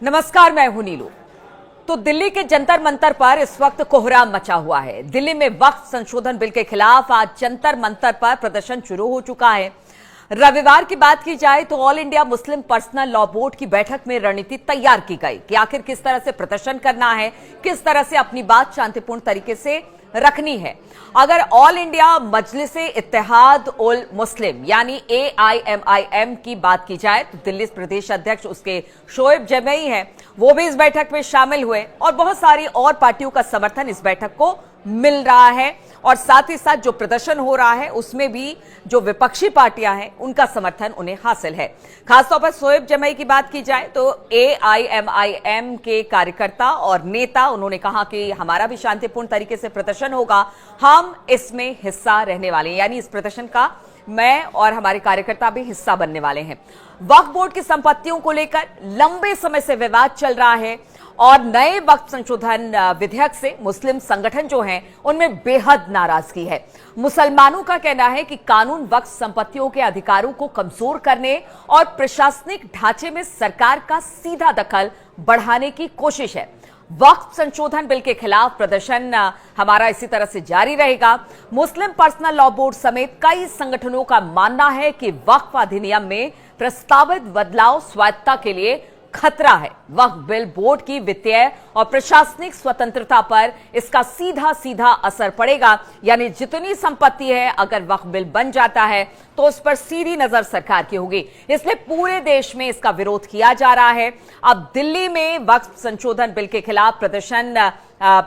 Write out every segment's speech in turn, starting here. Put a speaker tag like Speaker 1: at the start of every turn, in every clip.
Speaker 1: नमस्कार, मैं हूं नीलू। तो दिल्ली के जंतर मंतर पर इस वक्त कोहराम मचा हुआ है। दिल्ली में वक्फ संशोधन बिल के खिलाफ आज जंतर मंतर पर प्रदर्शन शुरू हो चुका है। रविवार की बात की जाए तो all India Muslim personal law board की बैठक में रणनीति तैयार की गई कि आखिर किस तरह से प्रदर्शन करना है, किस तरह से अपनी बात शांतिपूर्ण तरीके से रखनी है। अगर ऑल इंडिया मजलिसे इत्तेहाद उल मुस्लिम यानी AIMIM की बात की जाए तो दिल्ली प्रदेश अध्यक्ष उसके शोएब जमई हैं, वो भी इस बैठक में शामिल हुए और बहुत सारी और पार्टियों का समर्थन इस बैठक को मिल रहा है। और साथ ही साथ जो प्रदर्शन हो रहा है उसमें भी जो विपक्षी पार्टियां हैं उनका समर्थन उन्हें हासिल है। खासतौर पर शोएब जमई की बात की जाए तो AIMIM के कार्यकर्ता और नेता, उन्होंने कहा कि हमारा भी शांतिपूर्ण तरीके से प्रदर्शन होगा, हम इसमें हिस्सा रहने वाले हैं, यानी इस प्रदर्शन का मैं और हमारे कार्यकर्ता भी हिस्सा बनने वाले हैं। वक्फ बोर्ड की संपत्तियों को लेकर लंबे समय से विवाद चल रहा है और नए वक्फ संशोधन विधेयक से मुस्लिम संगठन जो हैं उनमें बेहद नाराजगी है। मुसलमानों का कहना है कि कानून वक्फ संपत्तियों के अधिकारों को कमजोर करने और प्रशासनिक ढांचे में सरकार का सीधा दखल बढ़ाने की कोशिश है। वक्फ संशोधन बिल के खिलाफ प्रदर्शन हमारा इसी तरह से जारी रहेगा। मुस्लिम पर्सनल लॉ बोर्ड समेत कई संगठनों का मानना है कि वक्फ अधिनियम में प्रस्तावित बदलाव स्वायत्तता के लिए खतरा है। वक्फ बिल बोर्ड की वित्तीय और प्रशासनिक स्वतंत्रता पर इसका सीधा सीधा असर पड़ेगा, यानी जितनी संपत्ति है अगर वक्फ बिल बन जाता है तो उस पर सीधी नजर सरकार की होगी। इसलिए पूरे देश में इसका विरोध किया जा रहा है। अब दिल्ली में वक्फ संशोधन बिल के खिलाफ प्रदर्शन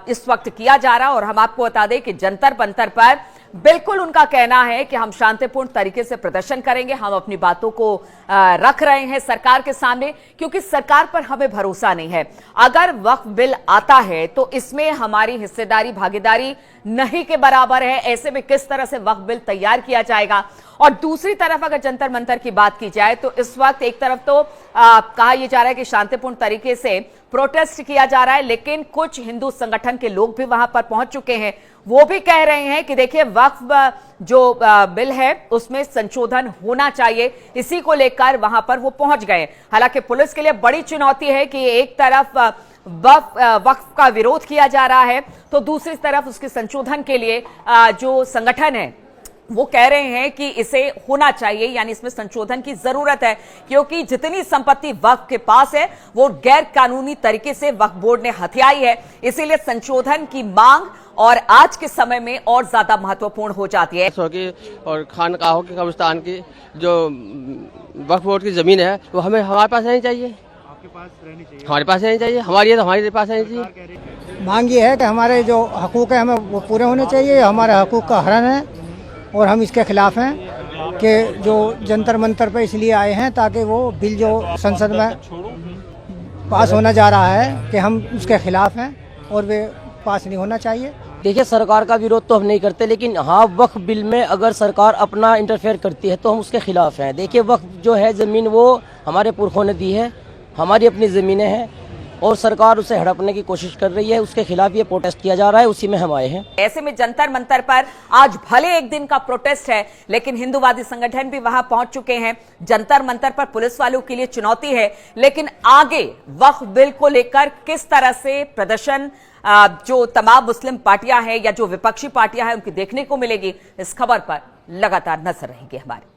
Speaker 1: इस वक्त किया जा रहा है और हम आपको बता दें कि जंतर मंतर पर बिल्कुल उनका कहना है कि हम शांतिपूर्ण तरीके से प्रदर्शन करेंगे, हम अपनी बातों को रख रहे हैं सरकार के सामने, क्योंकि सरकार पर हमें भरोसा नहीं है। अगर वक्फ बिल आता है तो इसमें हमारी हिस्सेदारी भागीदारी नहीं के बराबर है। ऐसे में किस तरह से वक्फ बिल तैयार किया जाएगा। और दूसरी तरफ अगर जंतर मंतर की बात की जाए तो इस वक्त एक तरफ तो कहा यह जा रहा है कि शांतिपूर्ण तरीके से प्रोटेस्ट किया जा रहा है, लेकिन कुछ हिंदू संगठन के लोग भी वहां पर पहुंच चुके हैं। वो भी कह रहे हैं कि देखिए वक्फ जो बिल है उसमें संशोधन होना चाहिए, इसी को लेकर वहां पर वो पहुंच गए। हालांकि पुलिस के लिए बड़ी चुनौती है कि एक तरफ वक्फ का विरोध किया जा रहा है तो दूसरी तरफ उसके संशोधन के लिए जो संगठन है वो कह रहे हैं कि इसे होना चाहिए, यानी इसमें संशोधन की जरूरत है, क्योंकि जितनी संपत्ति वक्फ के पास है वो गैर कानूनी तरीके से वक्फ बोर्ड ने हथियाई है। इसीलिए संशोधन की मांग और आज के समय में और ज्यादा महत्वपूर्ण हो जाती है।
Speaker 2: और खानकाहों की, कब्रिस्तान की जो वक्फ बोर्ड की जमीन है वो हमारे पास रहनी चाहिए, आपके पास रहनी चाहिए, हमारे पास रहनी चाहिए, हमारी है तो हमारे पास रहनी चाहिए।
Speaker 3: मांग ये है कि हमारे जो हकूक है हमें वो पूरे होने चाहिए। हमारे हकूक का हरण है और हम इसके खिलाफ हैं कि जो जंतर मंतर पे इसलिए आए हैं ताकि वो बिल जो संसद में पास होना जा रहा है कि हम उसके खिलाफ हैं और वे पास नहीं होना चाहिए।
Speaker 4: देखिए, सरकार का विरोध तो हम नहीं करते, लेकिन हाँ, वक्फ बिल में अगर सरकार अपना इंटरफेयर करती है तो हम उसके खिलाफ हैं। देखिए, वक्फ जो है ज़मीन वो हमारे पुरखों ने दी है, हमारी अपनी ज़मीनें हैं और सरकार उसे हड़पने की कोशिश कर रही है, उसके खिलाफ ये प्रोटेस्ट किया जा रहा है, उसी में हम आए हैं।
Speaker 1: ऐसे में जंतर मंतर पर आज भले एक दिन का प्रोटेस्ट है, लेकिन हिंदूवादी संगठन भी वहां पहुंच चुके हैं। जंतर मंतर पर पुलिस वालों के लिए चुनौती है, लेकिन आगे वक्फ बिल को लेकर किस तरह से प्रदर्शन जो तमाम मुस्लिम पार्टियां हैं या जो विपक्षी पार्टियां हैं उनकी देखने को मिलेगी, इस खबर पर लगातार नजर रहेगी हमारी।